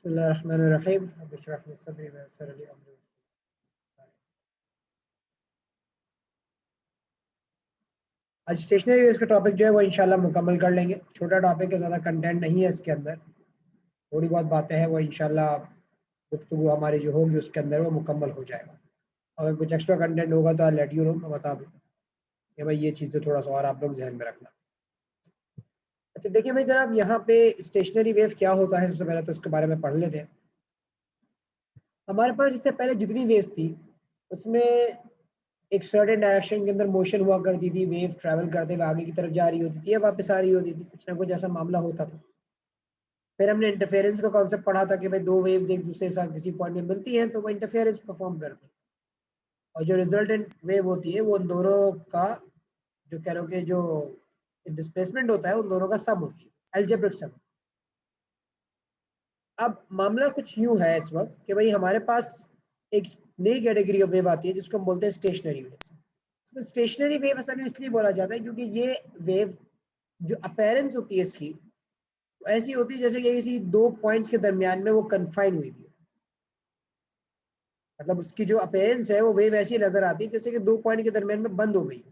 बिस्मिल्लाहिर्रहमानिर्रहीम। रब्बि इश्रह ली सदरी व यस्सिर ली अमरी। आज स्टेशनरी वेव्स का टॉपिक जो है वो इंशाल्लाह मुकम्मल कर लेंगे। छोटा टॉपिक है, ज़्यादा कंटेंट नहीं है इसके अंदर, थोड़ी बहुत बातें हैं, वो इंशाल्लाह गुफ्तगू हमारी जो होगी उसके अंदर वो मुकम्मल हो जाएगा। अगर कुछ एक्स्ट्रा कंटेंट होगा तो आई लेट यू नो, मैं बता दूँ कि भाई ये चीज़ें थोड़ा सा और आप लोग ध्यान में रखना। अच्छा देखिए भाई जनाब, यहाँ पे स्टेशनरी वेव क्या होता है, सबसे पहले तो इसके बारे में पढ़ लेते हैं। हमारे पास इससे पहले जितनी वेव्स थी उसमें एक सर्टेन डायरेक्शन के अंदर मोशन हुआ करती थी, वेव ट्रैवल करते हुए आगे की तरफ जा रही होती थी या वापस आ रही होती थी, कुछ ना कुछ ऐसा मामला होता था। फिर हमने इंटरफेरेंस का कॉन्सेप्ट पढ़ा था कि भाई दो वेव्स एक दूसरे के साथ किसी पॉइंट में मिलती हैं तो वो इंटरफेरेंस परफॉर्म करते हैं, और जो रिजल्टेंट वेव होती है वो उन दोनों का जो कह रहे हो कि जो डिस्प्लेसमेंट होता है उन दोनों का सम होती है, अलजेब्रिक सम। अब मामला कुछ यूं है इस वक्त कि भाई हमारे पास एक नई कैटेगरी ऑफ वेव आती है जिसको हम बोलते हैं स्टेशनरी वेव। तो स्टेशनरी वेव असल में इसलिए बोला जाता है क्योंकि ये वेव जो अपेरेंस होती है इसकी तो ऐसी होती है जैसे कि किसी दो पॉइंट्स के दरमियान में वो कन्फाइन हुई थी। मतलब उसकी जो अपेरेंस है वो वेव ऐसी नजर आती है जैसे कि दो पॉइंट के दरमियान में बंद हो गई,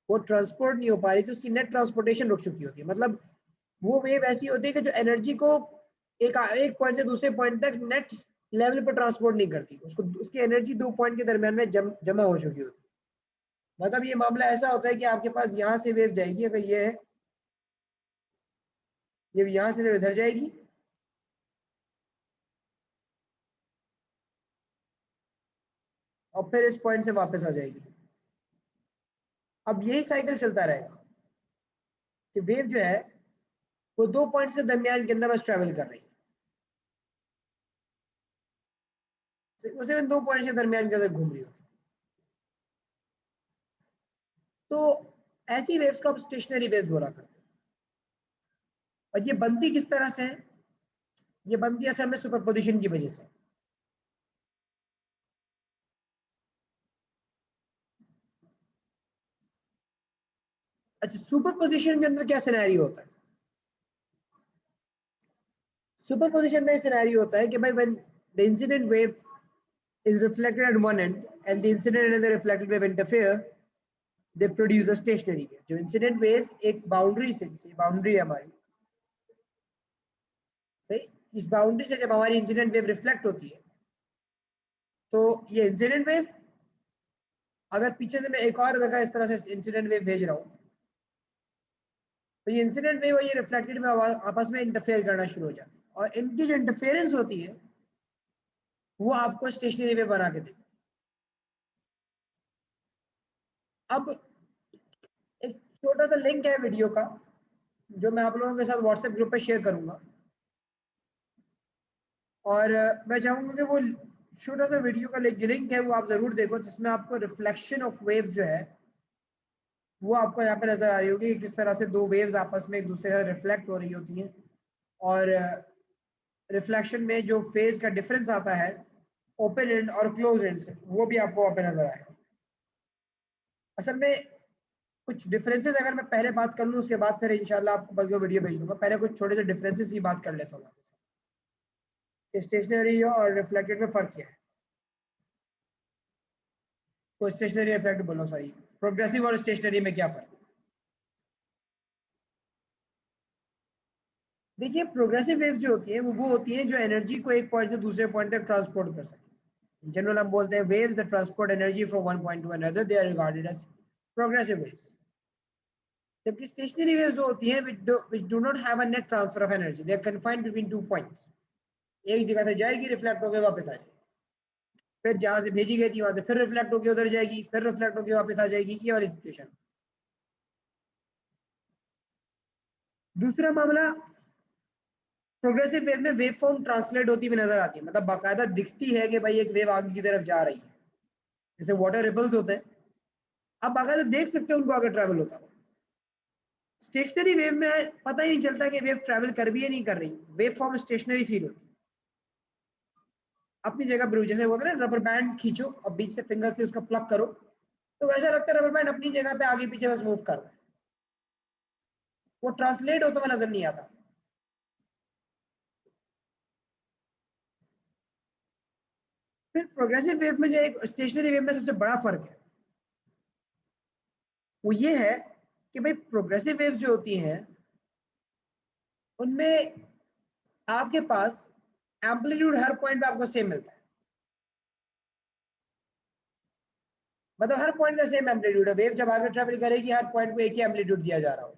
वो ट्रांसपोर्ट नहीं हो पा रही थी, उसकी नेट ट्रांसपोर्टेशन रुक चुकी होती है। मतलब वो वेव ऐसी होती है कि जो एनर्जी को एक एक पॉइंट से दूसरे पॉइंट तक नेट लेवल पर ट्रांसपोर्ट नहीं करती, उसको उसकी एनर्जी दो पॉइंट के दरमियान में जमा हो चुकी होती है। मतलब ये मामला ऐसा होता है कि आपके पास यहाँ से वेव जाएगी, अगर ये है, ये यहाँ से वेव इधर जाएगी, और फिर इस पॉइंट से वापस आ जाएगी। अब यही साइकिल चलता रहेगा कि वेव जो है वो दो पॉइंट्स के दरमियान के अंदर बस ट्रेवल कर रही है, उसे दो पॉइंट्स के दरमियान के अंदर घूम रही होती है। तो ऐसी वेव्स को आप स्टेशनरी वेव्स बोला करते हैं। और ये बनती किस तरह से है? ये बनती है असल में सुपरपोजिशन की वजह से। अच्छा, सुपरपोजिशन के अंदर क्या सिनेरियो होता है? सुपरपोजिशन में सिनेरियो होता है कि भाई when the incident wave is reflected at one end and the incident and the reflected wave interfere, they produce a stationary wave. जो इंसिडेंट वेव एक बाउंड्री से, जैसे बाउंड्री है हमारी, सही, इस बाउंड्री से जब हमारी इंसिडेंट वेव रिफ्लेक्ट होती है तो ये इंसिडेंट वेव, अगर पीछे से मैं एक और जगह इस तरह से इंसिडेंट वेव भेज रहा हूँ तो ये इंसिडेंट वेव और ये रिफ्लेक्टेड वेव आपस में इंटरफेयर करना शुरू हो जाती है, और इनकी जो इंटरफेरेंस होती है वो आपको स्टेशनरी वेव बना के देती है। अब एक छोटा सा लिंक है वीडियो का जो मैं आप लोगों के साथ व्हाट्सएप ग्रुप पे शेयर करूंगा, और मैं चाहूंगा कि वो छोटा सा वीडियो का लिंक है वो आप जरूर देखो, जिसमें आपको रिफ्लेक्शन ऑफ वेव्स जो है वो आपको यहाँ पे नजर आ रही होगी कि किस तरह से दो वेव्स आपस में एक दूसरे से रिफ्लेक्ट हो रही होती हैं, और रिफ्लेक्शन में जो फेज का डिफरेंस आता है ओपन एंड और क्लोज एंड से, वो भी आपको वहाँ पे नजर आएगा। असल में कुछ डिफरेंसेस अगर मैं पहले बात कर लूँ उसके बाद फिर इंशाल्लाह आपको बल्कि वीडियो भेज दूंगा, पहले कुछ छोटे से डिफरेंसेस की बात कर लेता हूँ कि स्टेशनरी और रिफ्लेक्टेड में फर्क क्या है। तो स्टेशनरी इफेक्ट बोलो, सॉरी, प्रोग्रेसिव और स्टेशनरी में क्या फर्क है? देखिए प्रोग्रेसिव वेव्स जो होती है वो होती है जो एनर्जी को एक पॉइंट से दूसरे पॉइंट तक ट्रांसपोर्ट कर सके। इन जनरल हम बोलते हैं waves that transport energy from one point to another, they are regarded as progressive waves. जबकि स्टेशनरी वेव्स जो होती हैं which do not have a net transfer of energy, they are confined between two points, एक जगह से जाएगी, reflect होकर वापस आ जाएगी, फिर जहां से भेजी गई थी वहां से फिर रिफ्लेक्ट होकर उधर जाएगी, फिर रिफ्लेक्ट होकर वापस आ जाएगी, ये वाली सिचुएशन। दूसरा मामला, प्रोग्रेसिव वेव में वेव फॉर्म ट्रांसलेट होती हुई नजर आती है, मतलब बाकायदा दिखती है कि भाई एक वेव आगे की तरफ जा रही है, जैसे वाटर रिपल्स होते हैं, आप बाकायदा देख सकते हो उनको आगे ट्रैवल होता हुआ। स्टेशनरी वेव में पता ही नहीं चलता कि वेव ट्रैवल कर भी है नहीं कर रही, वेव फॉर्म स्टेशनरी फील होती है अपनी जगह पर, जैसे बोलते हैं ना रबर बैंड खींचो और बीच से फिंगर से उसका प्लग करो, तो वैसा लगता है रबर बैंड अपनी जगह पे आगे पीछे बस मूव कर रहा है, वो ट्रांसलेट होता हुआ नजर नहीं आता। फिर प्रोग्रेसिव वेव में जो एक स्टेशनरी वेव में सबसे बड़ा फर्क है वो ये है कि भाई प्रोग्रेसिव वेव्स जो होती हैं उनमें आपके पास एम्पलीट्यूड हर पॉइंट पे आपको सेम मिलता है, मतलब हर पॉइंट का सेम एम्पलीट्यूड है। वेव जब आगे ट्रेवल करेगी हर पॉइंट को एक ही एम्पलीट्यूड दिया जा रहा हो,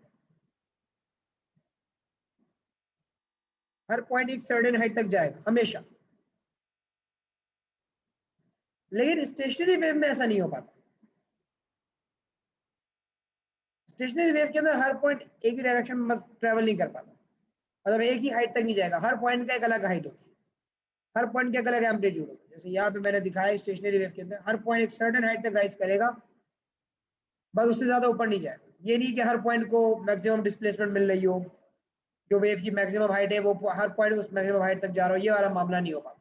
हर पॉइंट एक सर्टेन हाइट तक जाएगा हमेशा। लेकिन स्टेशनरी वेव में ऐसा नहीं हो पाता। स्टेशनरी वेव के अंदर हर पॉइंट एक ही डायरेक्शन में ट्रेवल नहीं कर पाता, मतलब एक ही हाइट तक नहीं जाएगा। हर पॉइंट का एक अलग हाइट होती है, हर पॉइंट के अलग एम्पलीट्यूड होता है। जैसे यहाँ पे मैंने दिखाया स्टेशनरी वेव के अंदर हर पॉइंट एक सर्टेन हाइट तक राइज करेगा, बस उससे ज्यादा ऊपर नहीं जाएगा। ये नहीं कि हर पॉइंट को मैक्सिमम डिस्प्लेसमेंट मिल रही हो, जो वेव की मैक्सिमम हाइट है वो हर पॉइंट उस मैक्सिमम हाइट तक जा रहा हो, ये वाला मामला नहीं हो पाता।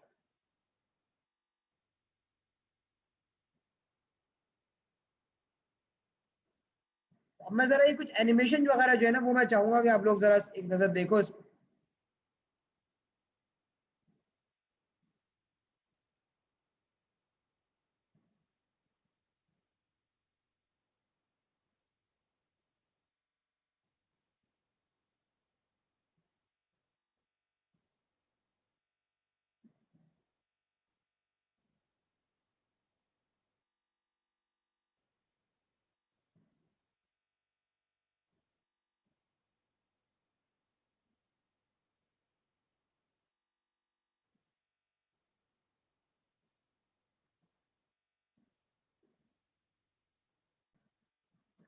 अब मैं जरा ये कुछ एनिमेशन वगैरह जो है ना वो मैं चाहूंगा कि आप लोग जरा एक नजर देखो इसको।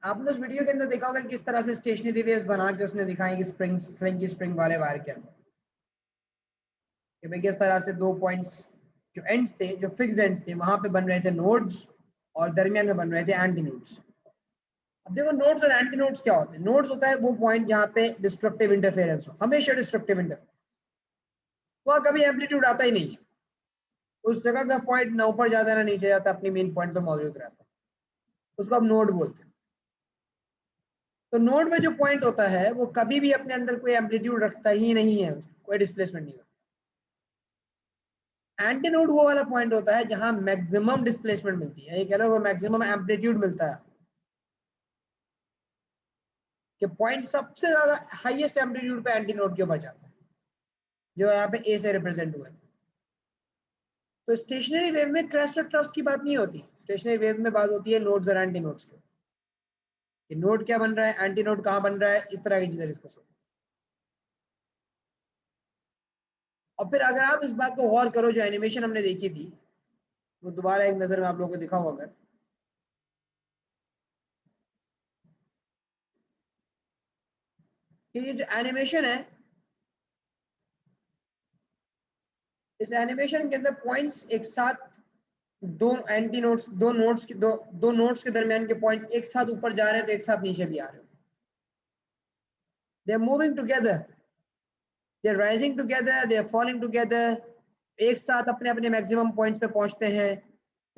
आपने उस वीडियो के अंदर देखा होगा किस तरह से स्टेशनरी वेव्स बना के उसने दिखाई कि स्प्रिंग स्लिंग की स्प्रिंग वाले वायर के अंदर कि भाई किस तरह से दो पॉइंट्स जो एंड्स थे, जो फिक्स्ड एंड्स थे, वहां पे बन रहे थे नोड्स और दरमियान में बन रहे थे एंटी नोड्स। अब देखो नोड्स और एंटी नोड्स क्या होते हैं। नोड्स होता है वो पॉइंट जहाँ पे डिस्ट्रक्टिव इंटरफेरेंस हो, हमेशा डिस्ट्रक्टिव इंटरफेरेंस, वहाँ कभी एम्पलीट्यूड आता ही नहीं है। उस जगह का पॉइंट ना ऊपर जाता है ना नीचे जाता, अपनी मेन पॉइंट पे मौजूद रहता है, उसको आप नोड बोलते हैं। तो नोड में जो पॉइंट होता है वो कभी भी अपने अंदर कोई एम्पलीट्यूड रखता ही नहीं है, कोई डिस्प्लेसमेंट नहीं होता। एंटी नोड वो वाला पॉइंट होता है जहां मैक्सिमम डिस्प्लेसमेंट मिलती है, ये कह लो वो मैक्सिमम एम्पलीट्यूड मिलता है, कि पॉइंट सबसे ज्यादा हाईएस्ट एम्पलीट्यूड पे एंटी नोड के ऊपर जाता है, जो यहाँ पे ए से रिप्रेजेंट हुआ है। तो स्टेशनरी वेव में क्रेस्ट और ट्रफ्स की बात नहीं होती, स्टेशनरी वेव में बात होती है नोड्स और एंटी नोड्स की, कि नोड क्या बन रहा है, एंटी नोड कहाँ बन रहा है, इस तरह की चीजें डिस्कस होती है। और फिर अगर आप इस बात को गौर करो, जो एनिमेशन हमने देखी थी वो दोबारा एक नजर में आप लोगों को दिखाऊं अगर, कि ये जो एनिमेशन है, इस एनिमेशन के अंदर पॉइंट्स एक साथ, दो एंटी नोड्स, दो नोड्स के दरमियान के पॉइंट्स एक साथ ऊपर जा रहे हैं तो एक साथ नीचे भी आ रहे हैं। They are moving together, they are rising together, they are falling together, एक साथ अपने अपने मैक्सिमम पॉइंट्स पे पहुंचते हैं,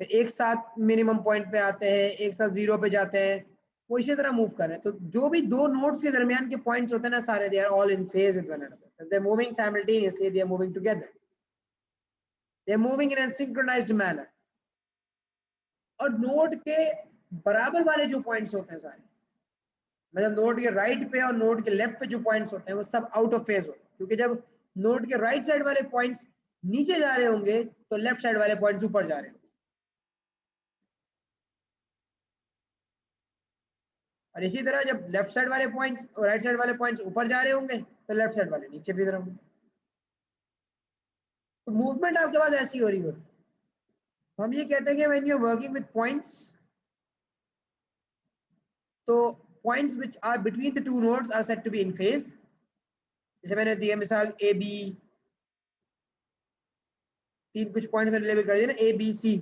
फिर एक साथ मिनिमम पॉइंट पे आते हैं, एक साथ जीरो पे जाते हैं, वो इसी तरह मूव कर रहे हैं। तो जो भी दो नोड्स के दरमियान के पॉइंट्स होते हैं ना सारे, they are all in phase with one another, they are moving simultaneously, they are moving together, they are moving in a synchronized manner. और नोड के बराबर वाले जो पॉइंट्स होते हैं सारे, मतलब नोड के राइट पे और नोड के लेफ्ट पे जो पॉइंट्स होते हैं वो सब आउट ऑफ फेज होते हैं, क्योंकि जब नोड के राइट साइड वाले पॉइंट्स नीचे जा रहे होंगे तो लेफ्ट साइड वाले पॉइंट्स ऊपर जा रहे होंगे, और इसी तरह जब लेफ्ट साइड वाले पॉइंट्स और राइट साइड वाले पॉइंट्स ऊपर जा रहे होंगे तो लेफ्ट साइड वाले नीचे भी होंगे। तो मूवमेंट आपके पास ऐसी हो रही होती है। तो हम ये कहते हैं कि when you are working with points, तो points which are between the two nodes are said to be in phase. जैसे मैंने दिया मिसाल ए बी, तीन कुछ पॉइंट मैंने लेबल कर दिया ना, A B C,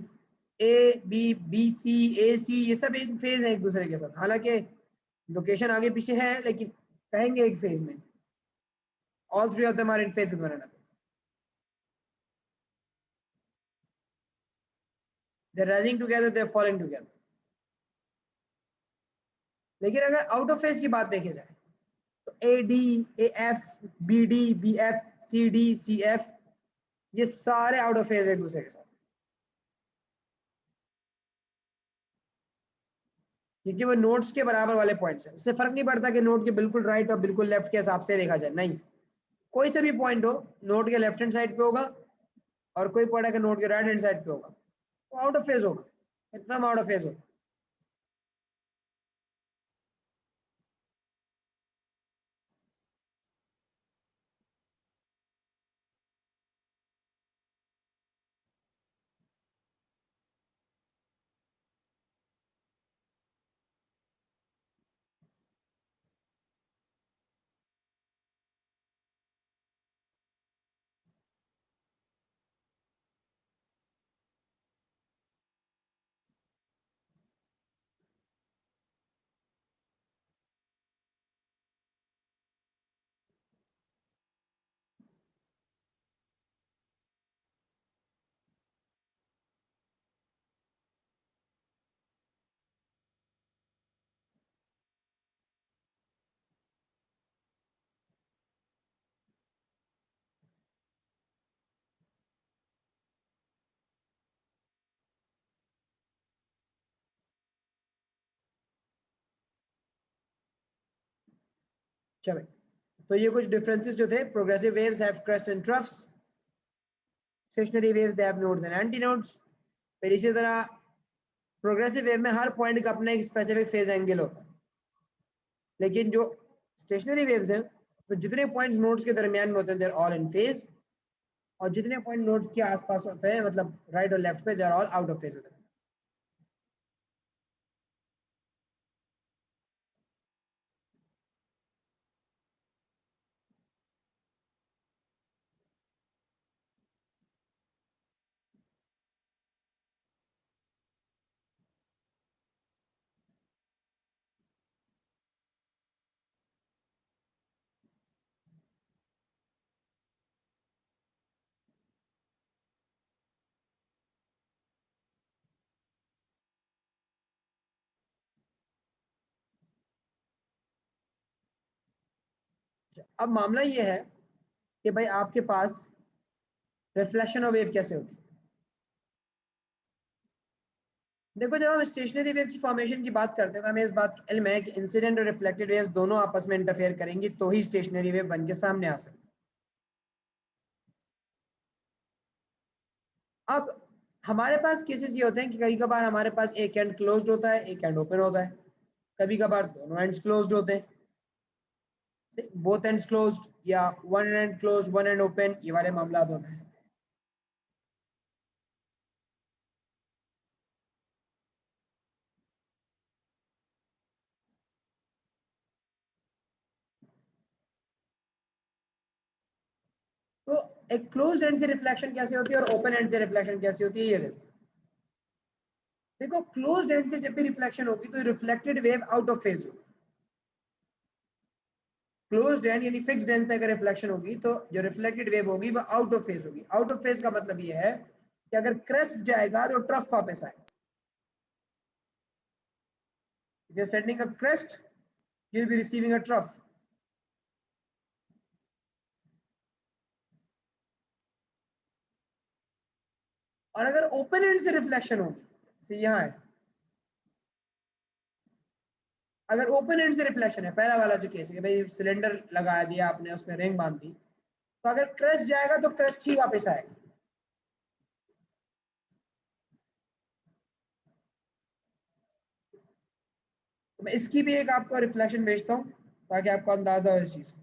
A B B C A C, ये सब एक फेज है एक दूसरे के साथ, हालांकि लोकेशन आगे पीछे है लेकिन कहेंगे एक फेज में। All three of them are in phase with one another, they are rising together, they are falling together. लेकिन अगर आउट ऑफ फेज की बात देखी जाए तो A D, A F, B D, B F, C D, C F, ये सारे out of phase है एक दूसरे के साथ। क्योंकि वो नोड्स के बराबर वाले पॉइंट्स हैं। उससे फर्क नहीं पड़ता कि नोड के बिल्कुल राइट और बिल्कुल लेफ्ट के हिसाब से देखा जाए, नहीं, कोई सा भी पॉइंट हो नोड के लेफ्ट हैंड साइड पे होगा और कोई पॉइंट अगर नोड के राइट हैंड साइड पे होगा तो आउट ऑफ फेज होगा, इतना आउट ऑफ फेज होगा। चलो, तो ये कुछ डिफरेंसेस जो थे, progressive waves have crest and troughs, stationery waves they have nodes and anti nodes. फिर इसी तरह प्रोग्रेसिव वेव में हर पॉइंट का अपना एक स्पेसिफिक फेज एंगल होता है, लेकिन जो स्टेशनरी वेव्स हैं तो जितने पॉइंट्स नोड्स के दरमियान में होते हैं they are all in phase, और जितने पॉइंट नोड्स के आसपास होते हैं मतलब राइट और लेफ्ट पे they are all out of phase होते हैं। अब मामला ये है कि भाई आपके पास रिफ्लेक्शन ऑफ वेव कैसे होती है। देखो, जब हम स्टेशनरी वेव की फॉर्मेशन की बात करते हैं तो हमें इस बात का इल्म है कि इंसिडेंट और रिफ्लेक्टेड वेव्स दोनों आपस में इंटरफेयर करेंगी तो ही स्टेशनरी वेव बन के सामने आ सकती है। अब हमारे पास केसेस ये होते हैं कि कई कबार हमारे पास एक एंड क्लोज्ड होता है, एक एंड ओपन होता है, कभी कभार दोनों एंड्स क्लोज्ड होते हैं, बोथ एंड्स क्लोज्ड या one and closed one and open, ये वाले मामला होते हैं। तो एक क्लोज्ड एंड से रिफ्लेक्शन कैसे होती है और ओपन एंड से रिफ्लेक्शन कैसे होती है, ये देखो। देखो, क्लोज्ड एंड से जब भी रिफ्लेक्शन होगी तो reflected wave out of phase होगी। क्लोज्ड एंड यानी फिक्स्ड एंड से अगर रिफ्लेक्शन होगी तो जो रिफ्लेक्टेड वेव होगी वो आउट ऑफ फेज होगी। आउट ऑफ फेज का मतलब ये है कि अगर क्रेस्ट जाएगा तो ट्रफ वापस आएगा। If you're sending a crest, you'll be receiving a trough. और अगर ओपन एंड से रिफ्लेक्शन होगी, जैसे यहाँ है, अगर ओपन एंड से रिफ्लेक्शन है, पहला वाला जो केस है कि भाई सिलेंडर लगा दिया आपने, उसमें रिंग बांध दी, तो अगर क्रस्ट जाएगा तो क्रस्ट ही वापस आएगा। तो मैं इसकी भी एक आपको रिफ्लेक्शन भेजता हूँ ताकि आपको अंदाजा हो इस चीज का।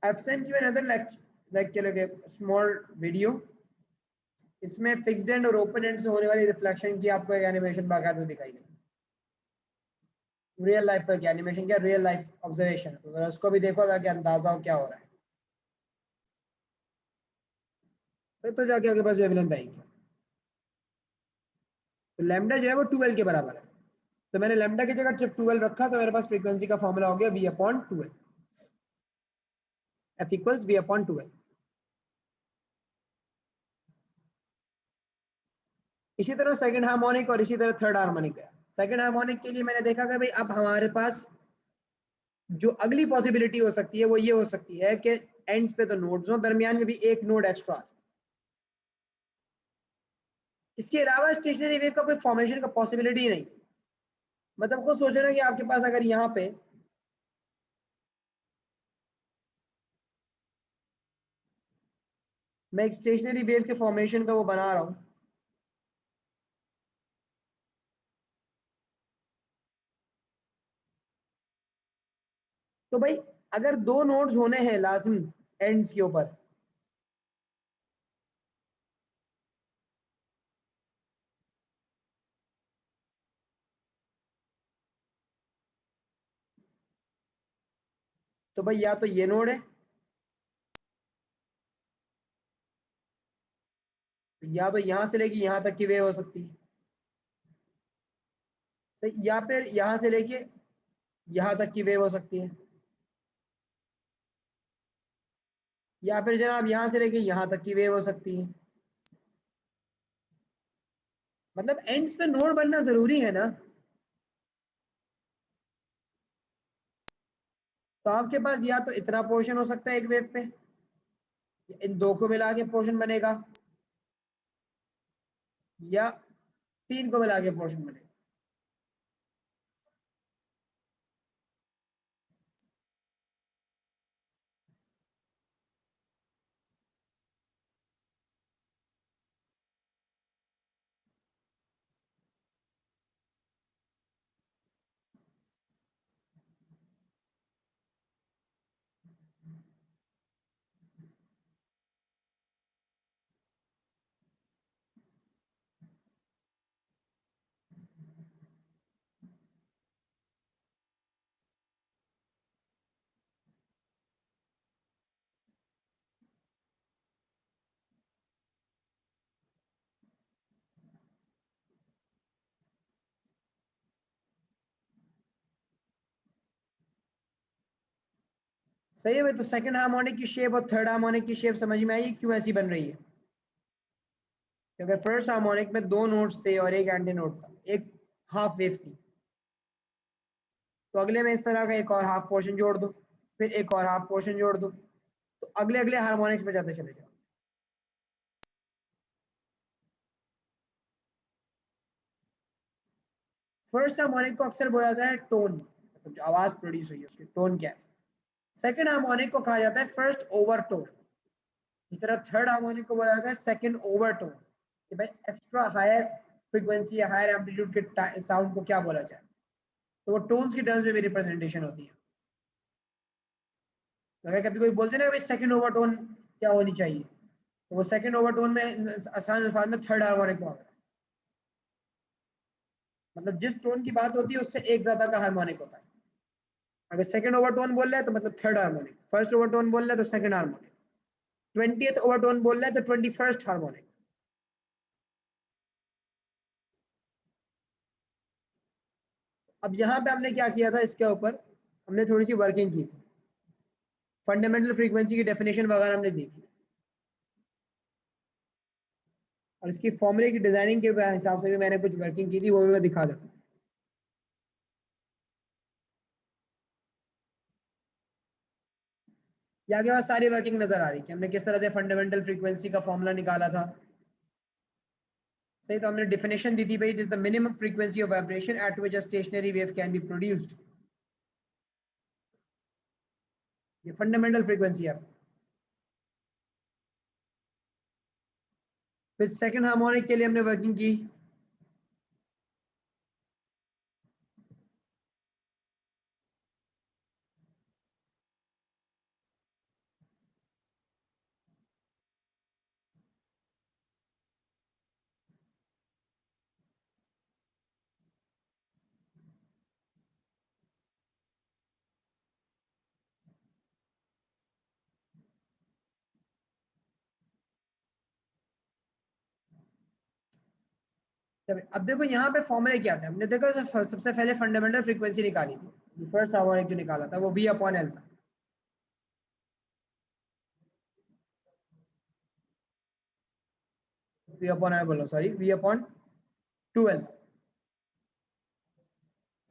I've sent you another lecture, like a small video. इसमें फिक्स्ड एंड और ओपन एंड से होने वाली रिफ्लेक्शन की आपको एक एनिमेशन बाकायदा दिखाई गई। रियल लाइफ पर क्या एनिमेशन, क्या रियल लाइफ ऑब्जर्वेशन, तो उसको भी देखो ताकि अंदाजा हो क्या हो रहा है, फिर तो जाके आपके पास वेवलेंथ आएगी। तो लैम्डा जो है वो 12 के बराबर है, तो मैंने लैम्डा की जगह जब 12 रखा तो मेरे पास फ्रीक्वेंसी का फॉर्मूला हो गया v upon 12, f equals v upon 12। इसी तरह सेकंड हार्मोनिक और इसी तरह थर्ड हार्मोनिक है। सेकंड हार्मोनिक के लिए मैंने देखा कि भाई अब हमारे पास जो अगली पॉसिबिलिटी हो सकती है वो ये हो सकती है कि एंड्स पे तो नोड्स हो, दरमियान में भी एक नोड एक्स्ट्रा। इसके अलावा स्टेशनरी वेव का कोई फॉर्मेशन का पॉसिबिलिटी ही नहीं। मतलब खुद सोचो ना कि आपके पास अगर यहाँ पे मैं एक स्टेशनरी वेव के फॉर्मेशन का वो बना रहा हूं, तो भाई अगर दो नोड्स होने हैं लाजमी एंड्स के ऊपर, तो भाई या तो ये नोड है, या तो यहां से लेके यहां तक की वेव हो सकती है सही, या फिर यहां से लेके यहां तक की वेव हो सकती है, या फिर जनाब यहां से लेके यहां तक की वेव हो सकती है। मतलब एंड्स पे नोड बनना जरूरी है ना। तो आपके पास या तो इतना पोर्शन हो सकता है एक वेव पे, इन दो को मिला के पोर्शन बनेगा, या तीन को मिला के पोर्शन बनेगा। सही है भाई। तो सेकंड हार्मोनिक की शेप और थर्ड हार्मोनिक की शेप समझ में आई क्यों ऐसी बन रही है? अगर फर्स्ट हार्मोनिक में दो नोट्स थे और एक एंटी नोट था, एक हाफ वेव थी, तो अगले में इस तरह का एक और हाफ पोर्शन जोड़ दो, फिर एक और हाफ पोर्शन जोड़ दो, तो अगले अगले हार्मोनिक्स में जाते चले जाओ। फर्स्ट हार्मोनिक को अक्सर बोला जाता है टोन, मतलब जो आवाज प्रोड्यूस हुई है उसकी टोन क्या है। सेकंड हार्मोनिक को कहा जाता है फर्स्ट ओवरटोन। इस तरह थर्ड हार्मोनिक को बोला जाता है सेकंड ओवरटोन, कि भाई एक्स्ट्रा हायर फ्रीक्वेंसी या हायर एम्पलीट्यूड के साउंड को क्या बोला जाए, तो वो टोन्स की टर्म्स में भी रिप्रेजेंटेशन होती है। तो अगर कभी कोई बोलते ना भाई सेकंड ओवरटोन क्या होनी चाहिए, तो वो सेकंड ओवरटोन में आसान अल्फाज में थर्ड हार्मोनिक को आता है। मतलब जिस टोन की बात होती है उससे एक ज्यादा का हार्मोनिक होता है। अगर सेकंड ओवरटोन बोल रहा है तो मतलब थर्ड हार्मोनिक, फर्स्ट ओवरटोन बोल रहा है तो सेकंड हार्मोनिक, 20th ओवरटोन बोल रहा है तो 21st हार्मोनिक। अब यहाँ पे हमने क्या किया था, इसके ऊपर हमने थोड़ी सी वर्किंग की थी, फंडामेंटल फ्रीक्वेंसी की डेफिनेशन वगैरह हमने दी थी, और इसकी फॉर्मूले की डिजाइनिंग के हिसाब से भी मैंने कुछ वर्किंग की थी, वो भी मैं दिखा देता हूँ। यहाँ के बाद सारी वर्किंग नजर आ रही कि हमने किस तरह से फंडामेंटल फ्रीक्वेंसी का फॉर्मूला निकाला था। सही, तो हमने डेफिनेशन दी थी भाई, it is the minimum frequency of vibration at which a stationary wave can be produced. ये फंडामेंटल फ्रीक्वेंसी है। फिर सेकंड हार्मोनिक के लिए हमने वर्किंग की, अब देखो यहाँ पे फॉर्मूले क्या थे, हमने देखा सबसे पहले फंडामेंटल फ्रीक्वेंसी निकाली थी, फर्स्ट हार्मोनिक जो निकाला था वो V अपॉन L था। V अपॉन L बोलो, सॉरी, V अपॉन 2L था।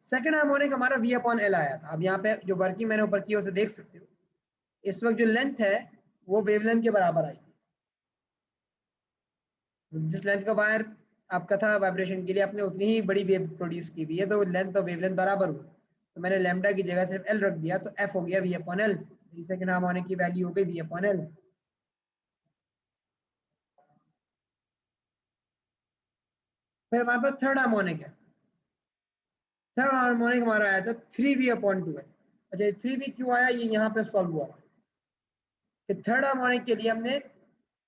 सेकंड हार्मोनिक हमारा V अपॉन L आया था। अब यहाँ पे जो वर्किंग मैंने ऊपर की उसे देख सकते हो, इस वक्त जो लेंथ है वो वेवलेंथ के बराबर आई। जिस लेंथ का वायर आपका था वाइब्रेशन के लिए, आपने उतनी ही बड़ी वेव प्रोड्यूस की हुई है, तो लेंथ और वेवलेंथ बराबर हुई। तो मैंने लैम्डा की जगह सिर्फ L रख दिया, तो F हो गया V upon L। Second harmonic की वैल्यू हो गई V अपॉन L। फिर हमारे पास थर्ड हार्मोनिक है। थर्ड हार्मोनिक हमारा आया था 3V अपॉन 2L। अच्छा, 3V क्यों आया, ये यहाँ पे सॉल्व हुआ कि थर्ड हार्मोनिक के लिए हमने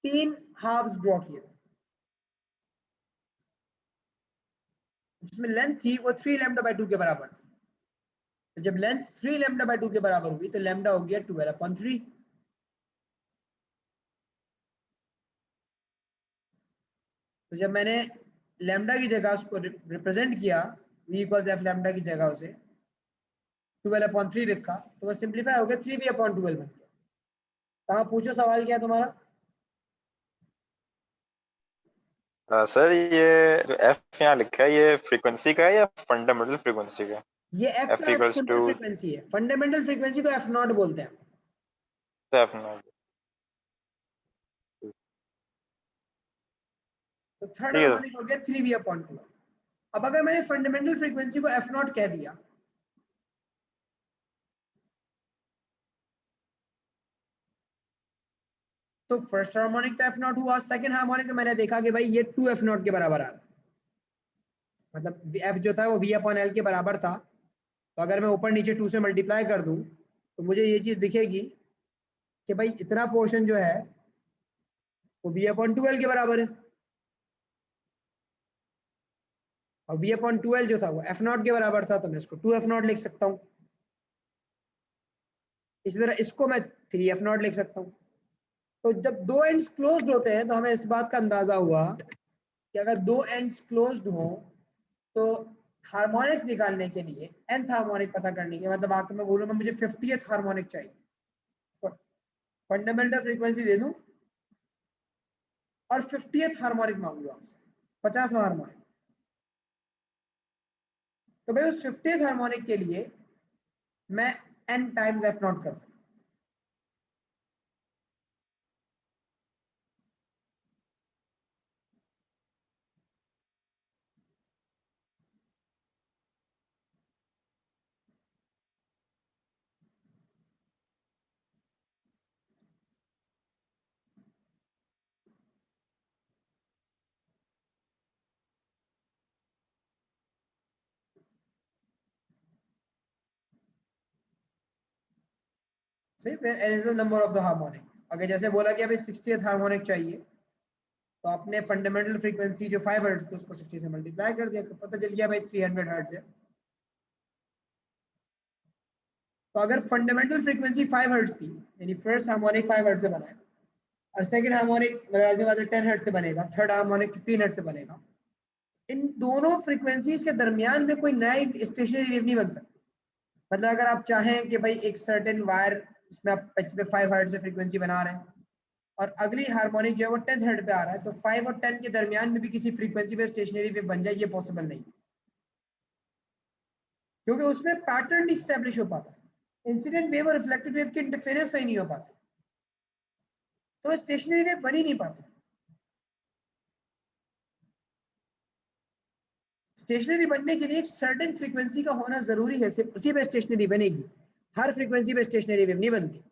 3 हाफ्स ड्रॉ किए थे, जिसमें लेंथ थी वो 3 लैम्डा बाई 2 के बराबर थी। तो जब लेंथ 3 लैम्डा बाई 2 के बराबर हुई तो लैम्डा हो गया 12 अपॉन 3। तो जब मैंने लैम्डा की जगह उसको रिप्रेजेंट किया, V इक्वल्स एफ लैम्डा की जगह उसे 12 अपॉन 3 लिखा, तो वो सिंप्लीफाई हो गया 3V अपॉन 12 बन गया। कहाँ पूछो, सवाल क्या है तुम्हारा? सर ये जो एफ यहाँ लिखा है ये फ्रीक्वेंसी का है या फंडामेंटल फ्रीक्वेंसी का? ये F तो F equals absolute to frequency है, फंडामेंटल फ्रीक्वेंसी को F नॉट बोलते हैं। F not. तो थर्ड ठीक है सर। हार्मोनिक हो गया 3V अपॉन 2। अब अगर मैंने फंडामेंटल फ्रीक्वेंसी को F नॉट कह दिया, तो फर्स्ट हार्मोनिक तो F नॉट हुआ, सेकंड हार्मोनिक में मैंने देखा कि भाई ये 2 F नॉट के बराबर आ रहा है, मतलब F जो था वो V अपॉन L के बराबर था। तो अगर मैं ऊपर नीचे 2 से मल्टीप्लाई कर दूं तो मुझे ये चीज दिखेगी कि भाई इतना पोर्शन जो है वो V अपॉन 2L के बराबर है, और V अपॉन 2L जो था वो F नॉट के बराबर था, तो मैं इसको 2 F नॉट लिख सकता हूँ। इसी तरह इसको मैं 3 F नॉट लिख सकता हूँ। तो जब दो एंड्स क्लोज्ड होते हैं तो हमें इस बात का अंदाजा हुआ कि अगर दो एंड्स क्लोज्ड हो तो हार्मोनिक्स निकालने के लिए nth हार्मोनिक पता करने के, मतलब आके मैं बोलूंगा मुझे 50th हार्मोनिक चाहिए, फंडामेंटल फ्रीक्वेंसी दे दूं और 50th हार्मोनिक मांग लो आपसे, 50वां हार्मोनिक, तो भाई उस 50th हार्मोनिक के लिए मैं n टाइम्स एफ नॉट कर दूं। सही, n is the number of the harmonic. अगर जैसे बोला कि अभी 60th हार्मोनिक चाहिए, तो आपने फंडामेंटल फ्रीक्वेंसी जो 5 हर्ट्ज थी उसको 60 से मल्टीप्लाई कर दिया, तो पता चल गया भाई 300 हर्ट्ज है। तो अगर फंडामेंटल फ्रीक्वेंसी 5 हर्ट्ज थी, यानी फर्स्ट हार्मोनिक 5 हर्ट्ज से बना है, और सेकंड हार्मोनिक 10 हर्ट्ज से बनेगा, थर्ड हार्मोनिक 15 हर्ट्ज से बनेगा, इन दोनों फ्रीक्वेंसीज के दरमियान में कोई नई स्टेशनरी वेव नहीं बन सकती। मतलब अगर आप चाहें कि भाई एक सर्टेन वायर, इसमें आप 5 हर्ट्ज से फ्रीक्वेंसी बना रहे हैं और अगली हार्मोनिक जो है वो 10 हर्ट्ज पे आ रहा है, तो 5 और 10 के दरमियान में भी किसी फ्रीक्वेंसी पे स्टेशनरी वेव बन जाए, ये पॉसिबल नहीं, क्योंकि उसमें पैटर्न नहीं स्टैब्लिश हो पाता, इंसिडेंट वेव और रिफ्लेक्टेड वेव के इंटरफेरेंस सही नहीं हो पाते, तो स्टेशनरी वेव बन ही नहीं पाती। स्टेशनरी बनने के लिए एक सर्टेन फ्रीक्वेंसी का होना जरूरी है, सिर्फ उसी पे स्टेशनरी बनेगी, हर फ्रीक्वेंसी पे स्टेशनरी वेव नहीं बनती।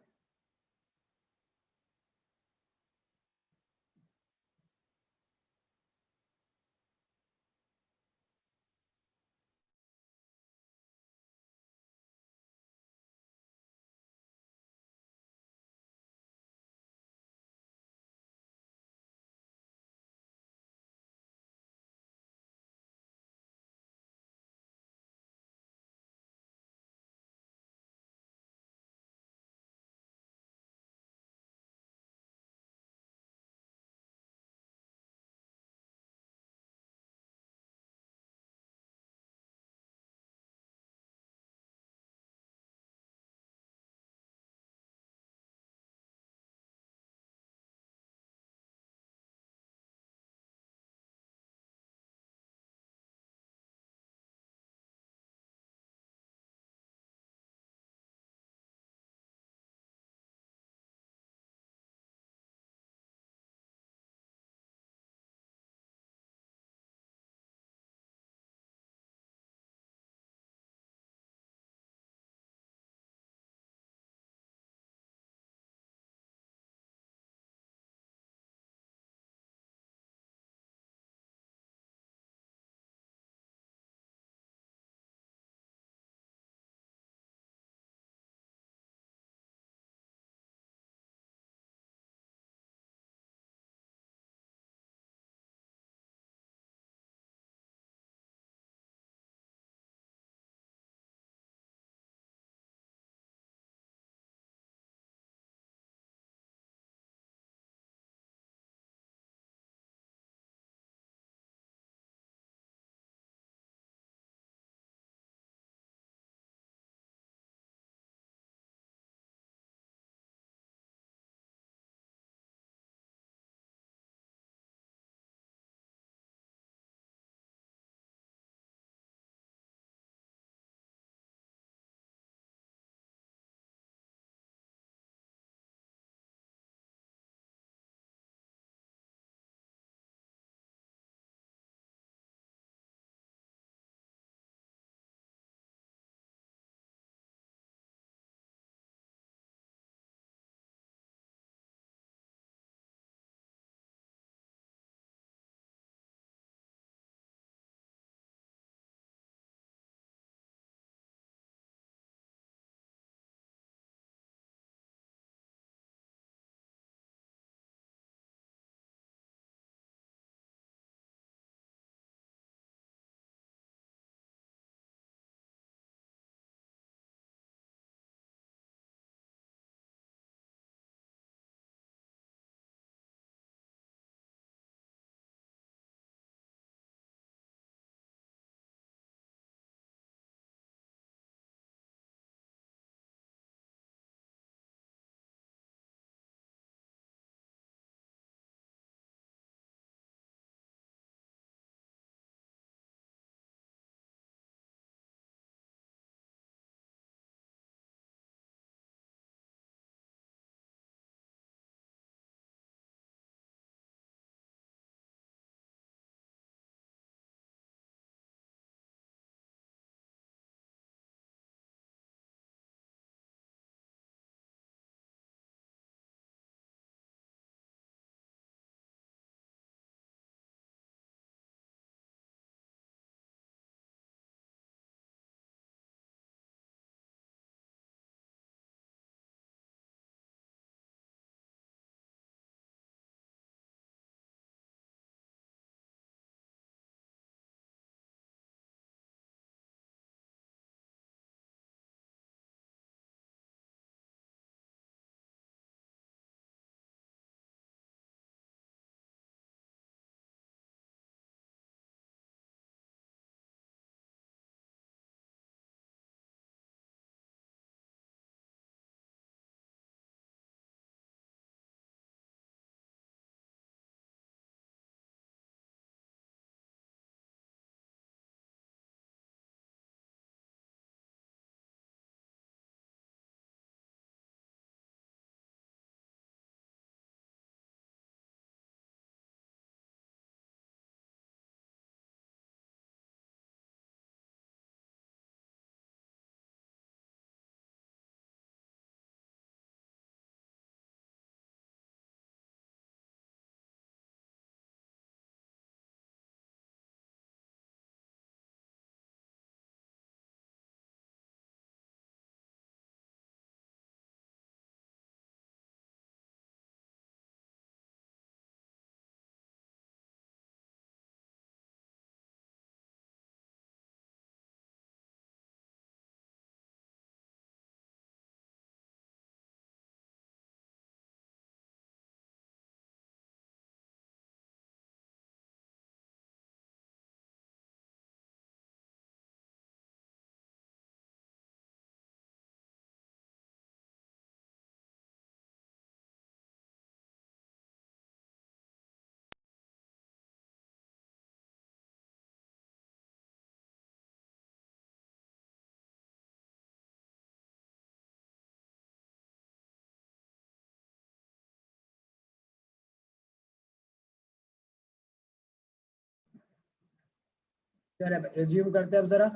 चलो रिज्यूम करते हैं अब जरा।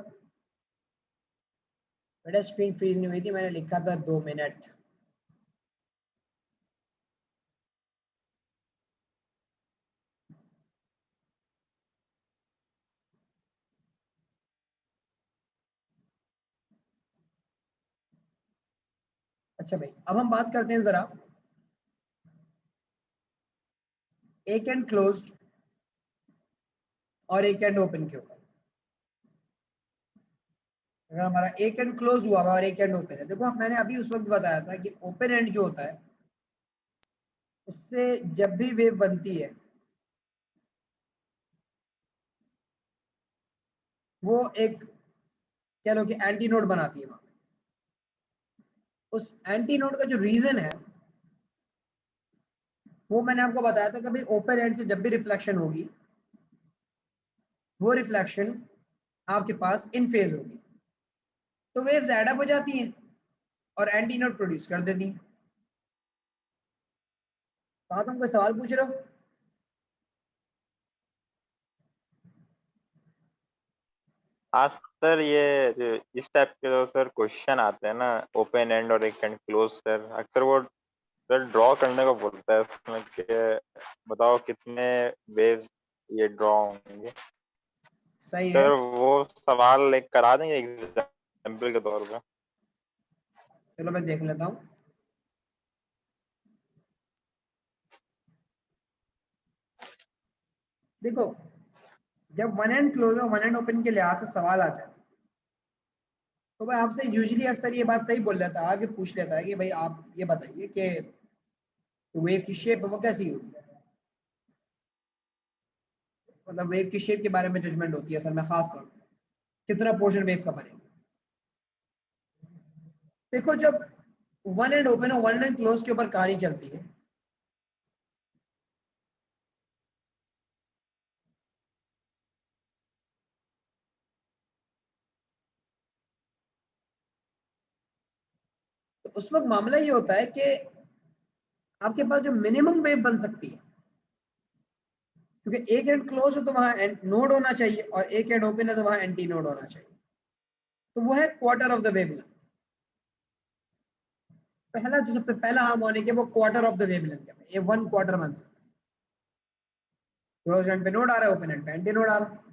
बेटा स्क्रीन फ्रीज नहीं हुई थी, मैंने लिखा था 2 मिनट। अच्छा भाई, अब हम बात करते हैं जरा एक एंड क्लोज्ड और एक एंड ओपन के ऊपर। अगर हमारा एक एंड क्लोज हुआ हुआ और एक एंड ओपन है, देखो मैंने अभी उस वक्त बताया था कि ओपन एंड जो होता है उससे जब भी वेव बनती है वो एक कह लो कि एंटी नोड बनाती है वहां। उस एंटी नोड का जो रीजन है वो मैंने आपको बताया था, कभी ओपन एंड से जब भी रिफ्लेक्शन होगी वो रिफ्लेक्शन आपके पास इन फेज होगी, तो वेव्स एड अप हो जाती हैं और एंटी नोड प्रोड्यूस कर देती हैं। कहा तुम कोई सवाल पूछ रहे हो? हाँ सर, ये जो इस टाइप के जो सर क्वेश्चन आते हैं ना, ओपन एंड और एक एंड क्लोज, सर अक्सर वो सर ड्रॉ करने को बोलता है उसमें कि बताओ कितने वेव ये ड्रॉ होंगे। सही है। सर वो सवाल एक करा देंगे एग्जाम्पल के तौर पे। चलो मैं देख लेता हूँ। देखो, जब वन एंड क्लोज और वन एंड ओपन के लिहाज से सवाल आता है तो भाई आपसे यूजुअली अक्सर ये बात सही बोल लेता है, आगे पूछ लेता है कि भाई आप ये बताइए कि वेव की शेप वो कैसी होगी। मतलब वेव की शेप के बारे में जजमेंट होती है असल में, खास तौर पर कितना पोर्शन वेव का बनेगा। देखो, जब वन एंड ओपन और वन एंड क्लोज के ऊपर कहानी चलती है तो उस वक्त मामला ये होता है कि आपके पास जो मिनिमम वेव बन सकती है, क्योंकि एक एंड क्लोज है तो वहां नोड होना चाहिए और एक एंड ओपन है तो वहां एंटी नोड होना चाहिए, तो वो है क्वार्टर ऑफ द वेवलेंथ। पहला जो सबसे पहला हार्मोनिक है वो क्वार्टर ऑफ द वेवलेंथ है, ये वन क्वार्टर बन सकता है। क्लोज एंड पे नोड आ रहा है, ओपन एंड पे एंटी नोड आ रहा है।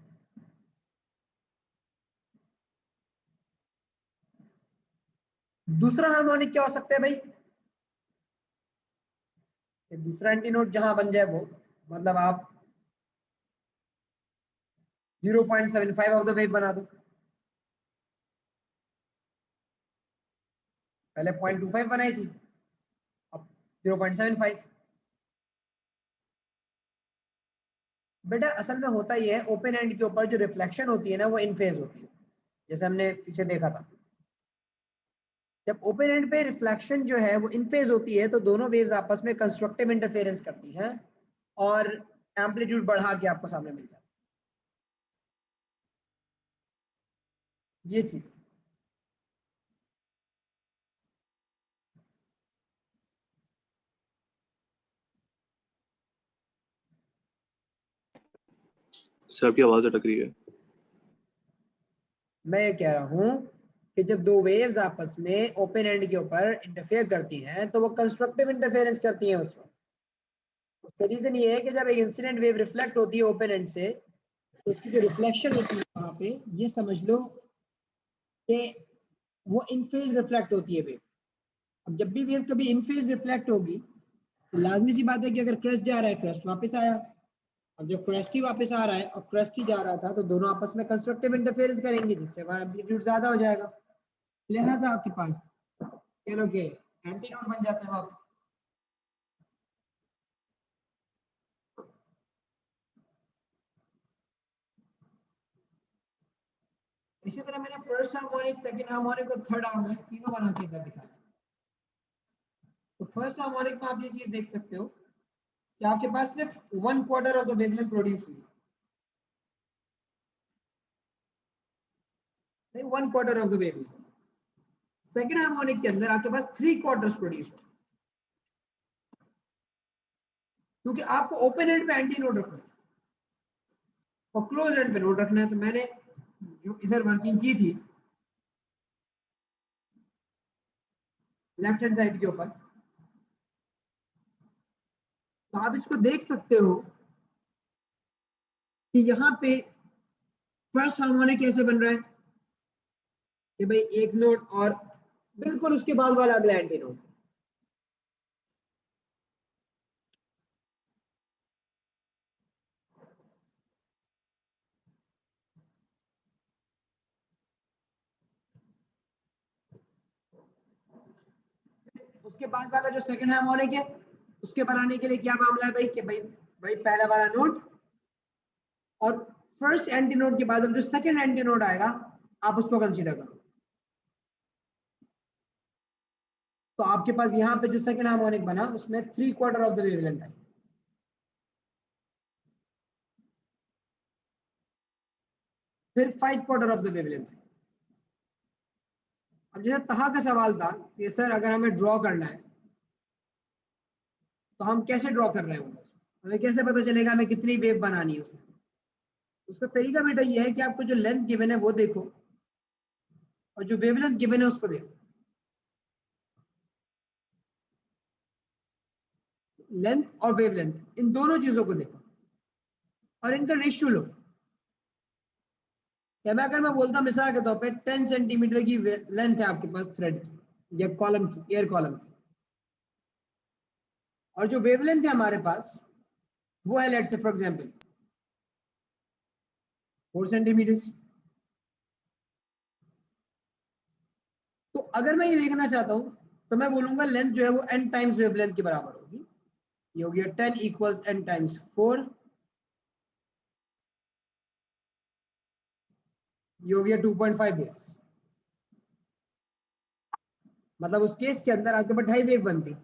दूसरा हार्मोनिक क्या हो सकता है भाई? ये दूसरा एंटी नोड जहां बन जाए वो, मतलब आप 0.75 ऑफ द वेव बना दो। पहले 0.25 बनाई थी, अब 0.75। बेटा असल में होता ही है, ओपन एंड के ऊपर जो रिफ्लेक्शन होती है ना वो इन फेज होती है, जैसे हमने पीछे देखा था। जब ओपन एंड पे रिफ्लेक्शन जो है वो इन फेज होती है तो दोनों वेव्स आपस में कंस्ट्रक्टिव इंटरफेरेंस करती हैं और एम्पलीट्यूड बढ़ा के आपको सामने मिल जाता है, ये चीज। सर आपकी आवाज अटक रही है। मैं ये कह रहा हूं कि जब दो वेव्स आपस में ओपन एंड के ऊपर इंटरफेयर करती हैं तो वो कंस्ट्रक्टिव इंटरफेरेंस करती हैं उस वक्त। उसका रीजन ये है कि जब एक इंसिडेंट वेव रिफ्लेक्ट होती है ओपन एंड से तो उसकी जो रिफ्लेक्शन होती है वहां पे, ये समझ लो कि वो इन फेज रिफ्लेक्ट होती है वेव। अब जब भी वेव कभी इन फेज रिफ्लेक्ट होगी तो लाजमी सी बात है कि अगर क्रस्ट जा रहा है क्रस्ट वापस आया। अब जब क्रस्ट ही वापस आ रहा है और क्रस्ट ही जा रहा था तो दोनों आपस में कंस्ट्रक्टिव इंटरफेरेंस करेंगे जिससे वहां एम्पलीट्यूड ज्यादा हो जाएगा, लिहाजा आपके पास कह लो कि एंटी नोड बन जाता है वहां पे। इसी तरह मैंने फर्स्ट हार्मोनिक, सेकंड हार्मोनिक और थर्ड हार्मोनिक तीनों बना के इधर दिखाया। तो फर्स्ट हार्मोनिक में आप ये चीज देख सकते हो कि आपके पास सिर्फ one quarter of the wavelength produce हुई, नहीं one quarter of the wavelength. Second harmonic के अंदर आपके पास थ्री क्वार्टर्स प्रोड्यूस हुए, क्योंकि आपको ओपन एंड पे एंटी नोड रखना है और क्लोज एंड पे नोड रखना है। तो मैंने जो इधर वर्किंग की थी लेफ्ट हैंड साइड के ऊपर, तो आप इसको देख सकते हो कि यहाँ पे फर्स्ट हार्मोनिक कैसे बन रहा है कि भाई एक नोट और बिल्कुल उसके बाद वाला अगला एंटी नोट। उसके बाद वाला जो सेकंड हार्मोनिक है उसके बनाने के लिए क्या मामला है भाई कि भाई पहला वाला नोट और फर्स्ट एंटी नोट के बाद अब जो सेकंड एंटी नोट आएगा आप उसको कंसीडर करो। तो आपके पास यहाँ पे जो सेकंड हार्मोनिक बना उसमें 3/4 ऑफ द वेवलेंथ आई, फिर 5/4 ऑफ द वेवलेंथ आई। अब जैसे तहा का सवाल था कि सर अगर हमें ड्रॉ करना है तो हम कैसे ड्रॉ कर रहे होंगे, हमें कैसे पता चलेगा हमें कितनी वेव बनानी है उसमें। उसका तरीका बेटा ये है कि आपको जो लेंथ गिवन है वो देखो और जो वेवलेंथ गिवन है उसको देखो। लेंथ और वेवलेंथ इन दोनों चीजों को देखो और इनका रेशियो लो। अगर मैं बोलता मिसाल के तौर पे 10 सेंटीमीटर की लेंथ है आपके पास थ्रेड की या कॉलम की, एयर कॉलम की, और जो वेवलेंथ है हमारे पास वो है let's say for example 4 centimetre. तो अगर मैं ये देखना चाहता हूं तो मैं बोलूंगा लेंथ जो है वो n टाइम्स वेवलेंथ के बराबर होगी। ये हो गया 10 इक्वल्स n टाइम्स 4, ये हो गया 2.5 वेव्स। मतलब उस केस के अंदर आपके पास 2.5 वेव बनती।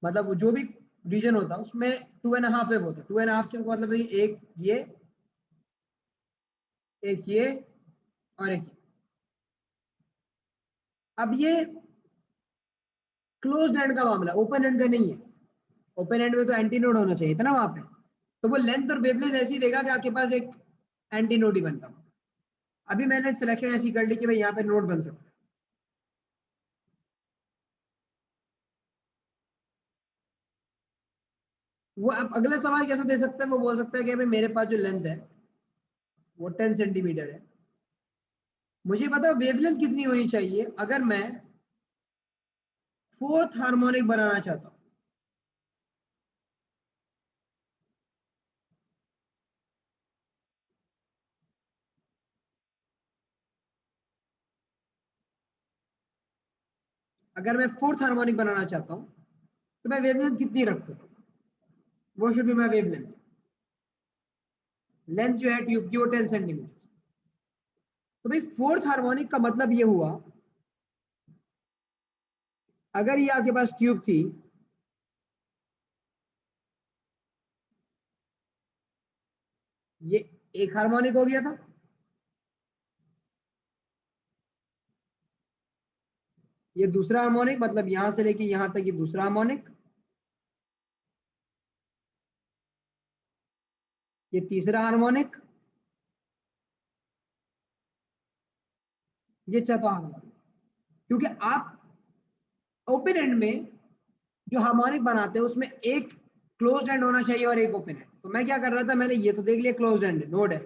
मतलब जो भी रीजन होता है उसमें 2.5 वेव होता है। 2.5 के मतलब एक ये और एक ये। अब ये क्लोज्ड एंड का मामला, ओपन एंड का नहीं है। ओपन एंड में तो एंटी नोड होना चाहिए था ना वहां पे, तो वो लेंथ और वेवलेंथ ऐसी देगा कि आपके पास एक एंटी नोड ही बनता। अभी मैंने सिलेक्शन ऐसी कर ली कि भाई यहाँ पे नोड बन सकता है। वो अब अगला सवाल कैसा दे सकता है, वो बोल सकता है कि भाई मेरे पास जो लेंथ है वो 10 सेंटीमीटर है, मुझे पता वेवलेंथ कितनी होनी चाहिए अगर मैं फोर्थ हार्मोनिक बनाना चाहता हूं। अगर मैं फोर्थ हार्मोनिक बनाना चाहता हूं तो मैं वेवलेंथ कितनी रखूं, वो should be my wavelength. Length जो है ट्यूब की वो 10 सेंटीमीटर। तो भाई फोर्थ हार्मोनिक का मतलब ये हुआ अगर ये आपके पास ट्यूब थी, ये एक हार्मोनिक हो गया था, ये दूसरा हार्मोनिक मतलब यहां से लेके यहां तक ये दूसरा हार्मोनिक, ये तीसरा हार्मोनिक, ये चौथा हार्मोनिक। क्योंकि आप ओपन एंड में जो हार्मोनिक बनाते हैं उसमें एक क्लोज्ड एंड होना चाहिए और एक ओपन है। तो मैं क्या कर रहा था, मैंने ये तो देख लिया क्लोज्ड एंड नोड है,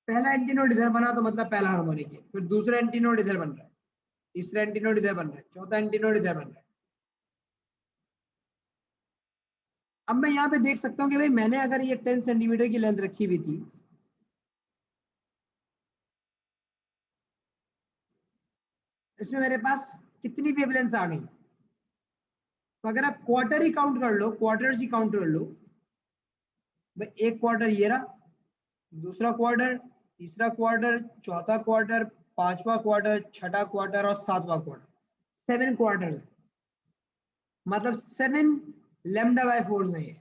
पहला एंटी नोड इधर बना तो मतलब पहला हार्मोनिक है, फिर दूसरा एंटी नोड इधर बन रहा है, तीसरा एंटी नोड इधर बन रहा है, चौथा एंटी नोड इधर बन रहा है। अब मैं यहाँ पे देख सकता हूँ कि भाई मैंने अगर ये 10 सेंटीमीटर की लेंथ रखी हुई थी, इसमें मेरे पास कितनी वेवलेंथ आ गई। तो अगर आप क्वार्टर ही काउंट कर लो, क्वार्टर्स ही काउंट कर लो, भाई एक क्वार्टर ये रहा, दूसरा क्वार्टर, तीसरा क्वार्टर, चौथा क्वार्टर, पांचवा क्वार्टर, छठा क्वार्टर और सातवां क्वार्टर, 7 क्वार्टर है। मतलब 7 लैम्डा बाय 4 है ये।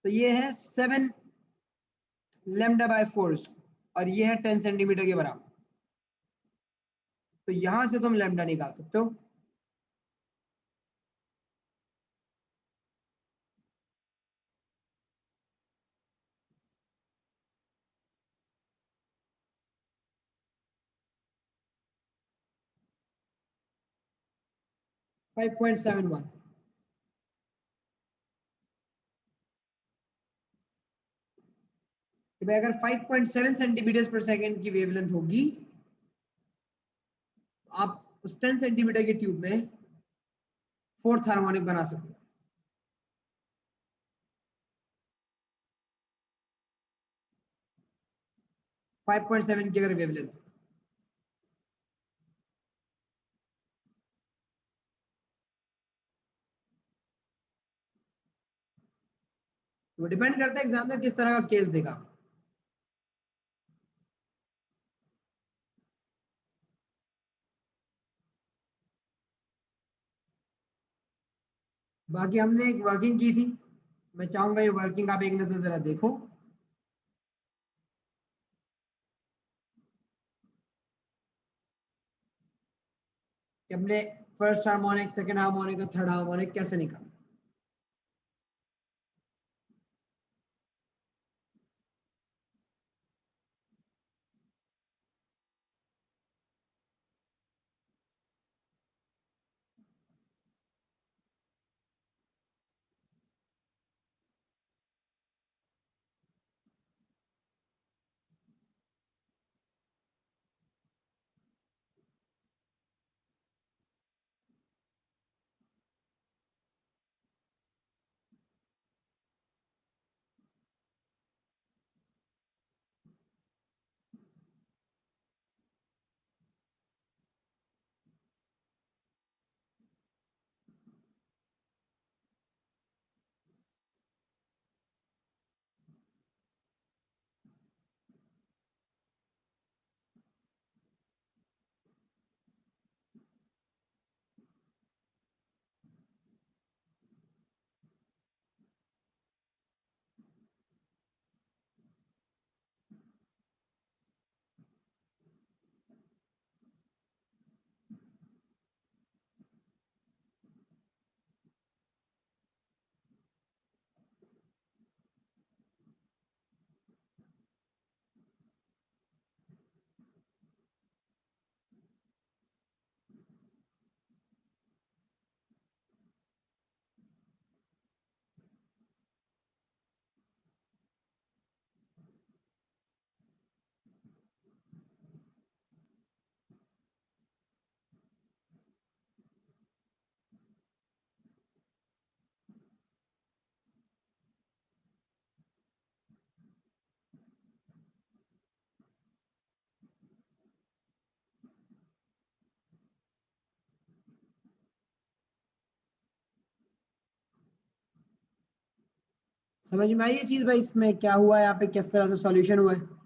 तो ये है 7 लैम्डा बाय 4 और ये है 10 सेंटीमीटर के बराबर। तो यहां से तुम लैम्डा निकाल सकते हो। 5.71। तो भाई अगर 5.7 सेंटीमीटर पर सेकेंड की वेवलेंथ होगी, आप उस 10 सेंटीमीटर की ट्यूब में फोर्थ हार्मोनिक बना सकते हो। फाइव पॉइंट सेवन की अगर वेवलेंथ, वो डिपेंड करता है एग्जाम में किस तरह का केस देगा। बाकी हमने एक वर्किंग की थी, मैं चाहूंगा ये वर्किंग आप एक नजर जरा देखो। कि हमने फर्स्ट हार्मोनिक, सेकंड हार्मोनिक और थर्ड हार्मोनिक कैसे निकाला। समझ में आई ये चीज भाई, इसमें क्या हुआ है, यहाँ पे किस तरह से सॉल्यूशन हुआ है।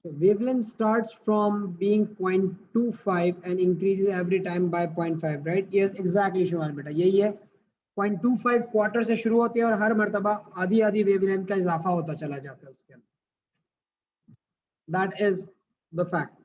So wavelength starts from being 0.25 and increases every time by 0.5, right? Yes, exactly शुमार बेटा, यही है। 0.25 क्वार्टर से शुरू होते हैं और हर मर्तबा आधी आधी वेवलेंथ का इजाफा होता चला जाता है उसके अंदर। That is the fact.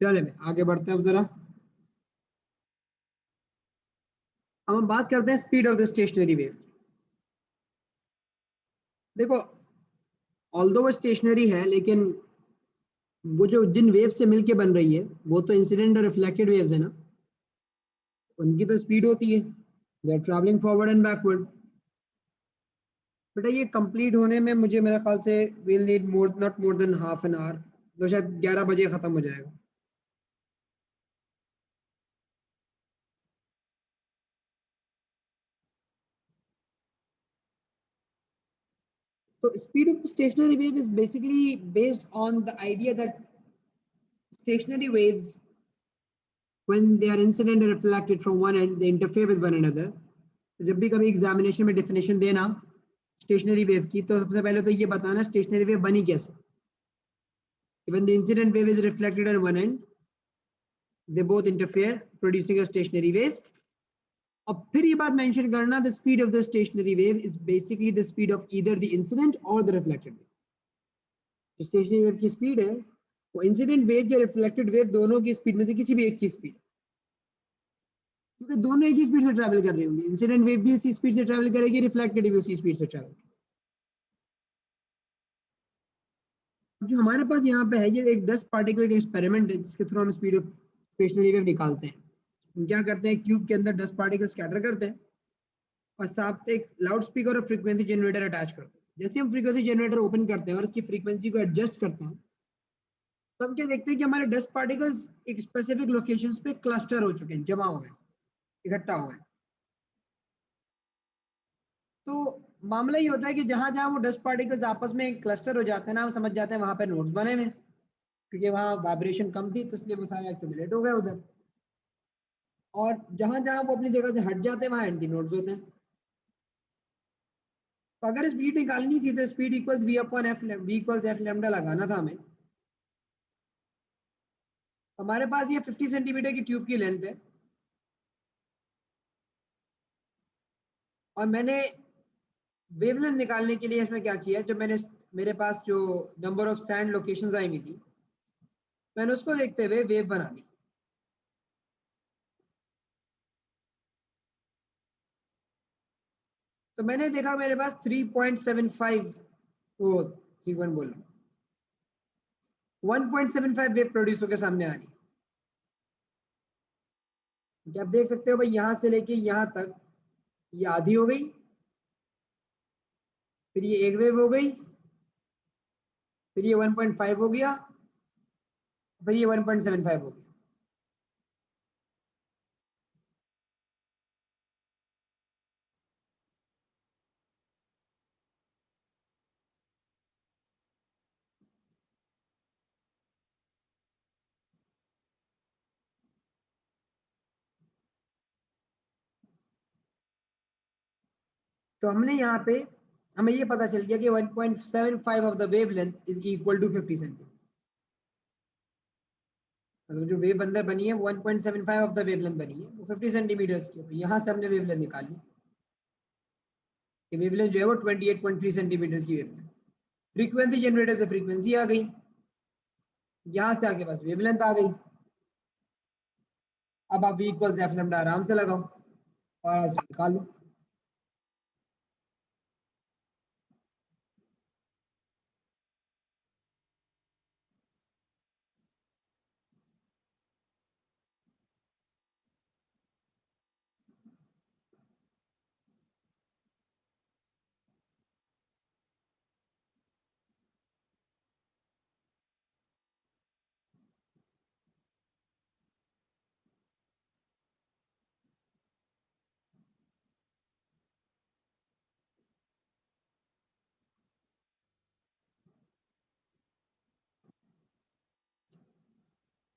चले आगे बढ़ते हैं अब जरा। अब हम बात करते हैं speed of the stationary wave. देखो ऑल्दो वो स्टेशनरी है, लेकिन वो जो जिन वेव से मिलके बन रही है वो तो इंसिडेंट और रिफ्लेक्टेड वेव्स है ना, उनकी तो स्पीड होती है, they are travelling forward and backward. बेटा ये कंप्लीट होने में मुझे मेरे ख्याल से will need more not more than half an hour, तो शायद 11 बजे खत्म हो जाएगा। So speed of the stationary wave is basically based on the idea that stationary waves, when they are incident and reflected from one end, they interfere with one another. तो जब भी कभी एग्जामिनेशन में डेफिनेशन देना stationary wave की, तो सबसे पहले तो ये बताना स्टेशनरी वेव बनी कैसे। When the incident wave is reflected on one end, they both interfere, producing a stationary wave. अब फिर ये बात मेंशन करना, the speed of the stationary wave is basically the speed of either the incident or the reflected wave. जो stationary wave की speed है वो incident wave या रिफ्लेक्टेड वेव दोनों की स्पीड में से किसी भी एक की स्पीड, क्योंकि दोनों एक ही स्पीड से ट्रैवल कर रही होंगी। इंसिडेंट वेव भी उसी स्पीड से ट्रैवल करेगी, रिफ्लेक्टेड भी उसी स्पीड से ट्रैवल करेगी। जो हमारे पास यहाँ पे है ये एक 10 पार्टिकल का एक्सपेरिमेंट है जिसके थ्रू हम स्पीड ऑफ स्टेशनरी वेव निकालते हैं। हम क्या करते हैं, क्यूब के अंदर 10 पार्टिकल स्कैटर करते हैं और साथ एक लाउड स्पीकर और फ्रीक्वेंसी जनरेटर अटैच करते हैं। जैसे हम फ्रीक्वेंसी जनरेटर ओपन करते हैं और उसकी फ्रीक्वेंसी को एडजस्ट करते हैं, तो हम क्या देखते हैं कि हमारे डस्ट पार्टिकल्स एक स्पेसिफिक लोकेशंस पे क्लस्टर हो चुके हैं, जमा हो गए, इकट्ठा हो गए। तो मामला ये होता है कि जहां जहां वो डस्ट पार्टिकल्स आपस में क्लस्टर हो जाते हैं ना, हम समझ जाते हैं वहां पे नोड्स बने हुए, क्योंकि वहां वाइब्रेशन कम थी तो इसलिए वो सारे एक्यूमुलेट हो गए उधर। और जहां जहां वो अपनी जगह से हट जाते हैं वहां एंटी नोड्स होते हैं। तो अगर स्पीड निकालनी थी तो speed equals V upon F, V equals F lambda लगाना था हमें। हमारे पास ये 50 सेंटीमीटर की ट्यूब की लेंथ है और मैंने वेवलेंथ निकालने के लिए इसमें क्या किया, जब मैंने मेरे पास जो नंबर ऑफ सैंड लोकेशंस आई हुई थी मैंने उसको देखते हुए वेव बना दी। तो मैंने देखा मेरे पास 3.75 वो 3 बोल 1.75 वेव प्रोड्यूस होकर सामने आ रही। आप देख सकते हो भाई यहां से लेके यहां तक ये आधी हो गई, फिर ये एक वेव हो गई, फिर ये 1.5 हो गया, फिर ये 1.75 हो गया। तो हमने यहाँ पे हमें ये पता चल गया कि 1.75 of the wavelength is equal to 50 centimetre. मतलब जो वेव अंदर बनी है 1.75 ऑफ द वेवलेंथ बनी है वो 50 सेंटीमीटर्स की है। यहाँ से हमने वेवलेंथ निकाली कि वेवलेंथ जो है वो 28.3 सेंटीमीटर्स की वेवलेंथ। फ्रीक्वेंसी जनरेटर से फ्रीक्वेंसी आ गई, यहाँ से आगे बस वेवलेंथ आ गई। अब आप v इक्वल्स एफ लैम्डा आराम से लगाओ और निकालो।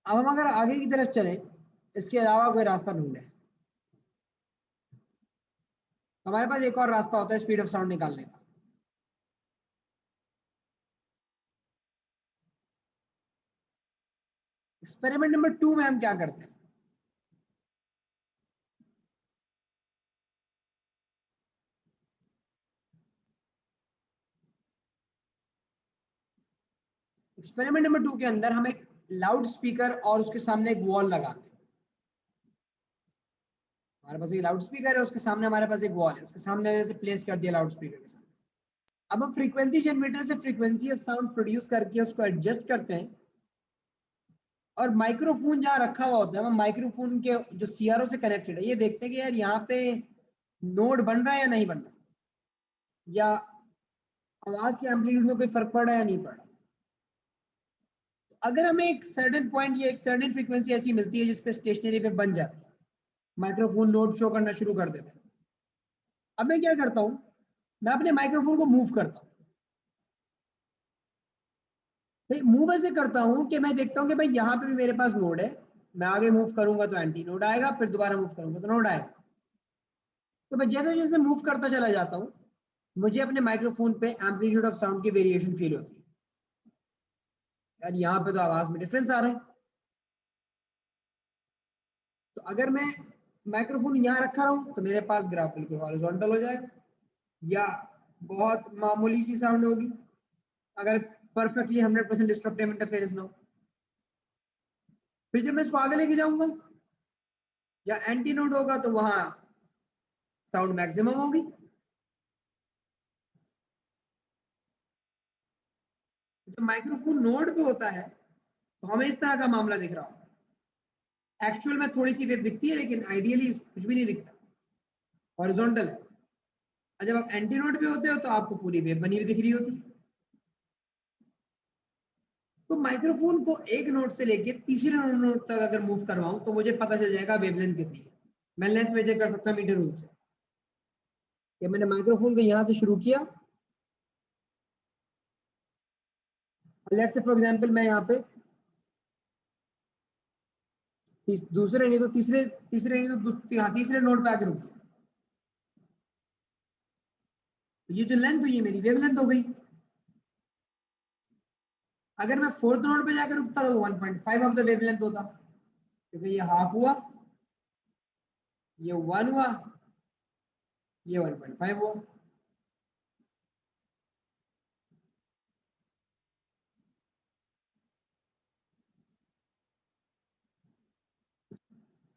अब हम अगर आगे की तरफ चलें, इसके अलावा कोई रास्ता ढूंढे, हमारे पास एक और रास्ता होता है स्पीड ऑफ साउंड निकालने का। एक्सपेरिमेंट नंबर 2 में हम क्या करते हैं, एक्सपेरिमेंट नंबर 2 के अंदर हम एक लाउड स्पीकर और उसके सामने एक वॉल लगा दें। हमारे पास ये लाउड स्पीकर है, उसके सामने हमारे पास एक वॉल है, उसके सामने से प्लेस कर दिया लाउड स्पीकर के सामने। अब हम फ्रीक्वेंसी जनरेटर से फ्रीक्वेंसी ऑफ साउंड प्रोड्यूस करके उसको एडजस्ट करते हैं, और माइक्रोफोन जहाँ रखा हुआ होता है, हम माइक्रोफोन के जो सीआरओ से कनेक्टेड है ये देखते हैं कि यार यहाँ पे नोड बन रहा है या नहीं बन रहा, या आवाज के एम्पलीट्यूड में कोई फर्क पड़ रहा है या नहीं पड़ रहा। अगर हमें एक सर्टेन पॉइंट या एक सर्टेन फ्रीक्वेंसी ऐसी मिलती है जिसपे स्टेशनरी पे बन जाती है, माइक्रोफोन नोड शो करना शुरू कर देता है। अब मैं क्या करता हूँ, मैं अपने माइक्रोफोन को मूव करता हूँ। मूव ऐसे करता हूँ कि मैं देखता हूँ कि भाई यहाँ पे भी मेरे पास नोड है, मैं आगे मूव करूंगा तो एंटी नोड आएगा, फिर दोबारा मूव करूंगा तो नोड आएगा। तो मैं जैसे जैसे मूव करता चला जाता हूँ, मुझे अपने माइक्रोफोन पे एम्पलीट्यूड ऑफ साउंड की वेरिएशन फील होती है। यार यहाँ पे तो आवाज में डिफरेंस आ रहा है। तो अगर मैं माइक्रोफोन यहाँ रखा रहूं तो मेरे पास ग्राफ बिल्कुल हॉरिजॉन्टल हो जाएगा, या बहुत मामूली सी साउंड होगी अगर परफेक्टली 100% डिस्ट्रक्टिव इंटरफेरेंस ना हो। फिर जब मैं इसको आगे लेके जाऊंगा या एंटी नोड होगा तो वहां साउंड मैक्सिमम होगी। जब माइक्रोफोन नोड पे होता है तो हमें इस तरह का मामला दिख रहा होता है। एक्चुअल में थोड़ी सी वेव दिखती है, लेकिन आइडियली कुछ भी नहीं दिखता, हॉरिजॉन्टल है। और जब आप एंटी नोड पे होते हो तो आपको पूरी वेव बनी हुई दिख रही होती है। तो माइक्रोफोन को एक नोड से लेके तीसरे नोड तक अगर मूव करवाऊं तो मुझे पता चल जाएगा वेवलेंथ कितनी है। मैं लेंथ मेजर कर सकता हूं मीटर रूल से, कि मैंने माइक्रोफोन को यहां से शुरू किया, लेट्स से फॉर एग्जांपल मैं यहाँ पे दूसरे नहीं तो तीसरे तीसरे नहीं तो हाँ तीसरे नोड पे आके रुक गया। तो ये जो लेंथ हुई है मेरी वेवलेंथ हो गई। अगर मैं फोर्थ नोड पे जाकर रुकता तो 1.5 ऑफ द वेवलेंथ होता, क्योंकि ये हाफ हुआ, ये 1 हुआ, ये 1.5 हुआ।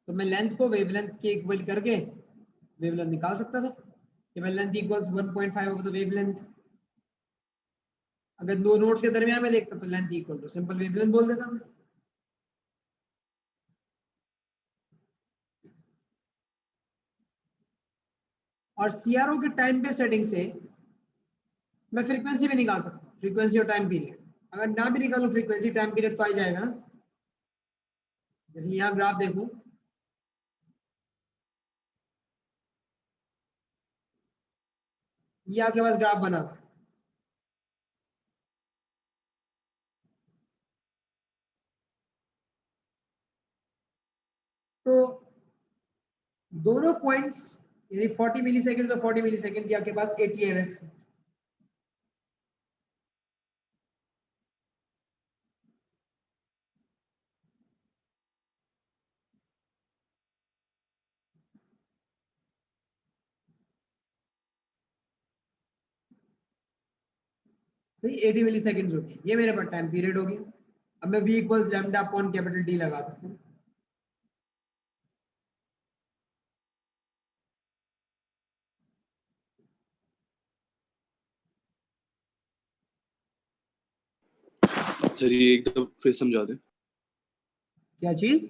तो मैं लेंथ को वेवलेंथ के इक्वल करके वेवलेंथ निकाल सकता था कि wavelength equals 1.5 of the wavelength. अगर दो नोड्स के दरमियान में देखता तो length equal to simple wavelength बोल देता मैं। और सीआरओ के टाइम पे सेटिंग से मैं फ्रीक्वेंसी भी निकाल सकता हूँ, फ्रीक्वेंसी और टाइम पीरियड। अगर ना भी निकालूं फ्रीक्वेंसी टाइम पीरियड तो आ जाएगा ना। जैसे यहाँ ग्राफ देखूं, ये आपके पास ग्राफ बना हुआ है। तो दोनों पॉइंट्स यानी 40 मिली सेकेंड और 40 मिली सेकेंड आपके पास ATMS है। सही 80 मिली सेकेंड हो गई, ये मेरे पास टाइम पीरियड हो गया। अब मैं V equals lambda upon capital D लगा सकता हूँ। सर ये एकदम फिर समझा दें। क्या चीज?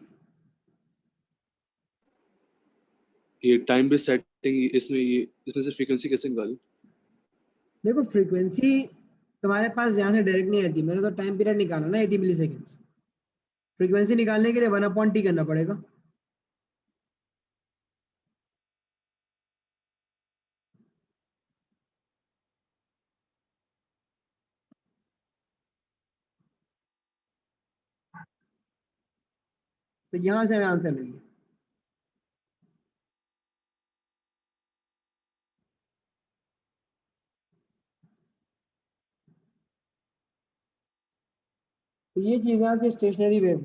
ये टाइम बेस्ड सेटिंग, इसमें से फ्रीक्वेंसी कैसे निकालें? देखो फ्रीक्वेंसी तुम्हारे पास यहाँ से डायरेक्ट नहीं आती, मैंने तो टाइम पीरियड निकाला ना 80 मिली सेकेंड। फ्रीक्वेंसी निकालने के लिए 1/T करना पड़ेगा। तो यहाँ से हमें आंसर मिल गया। तो ये चीज़ है आपकी स्टेशनरी वेव।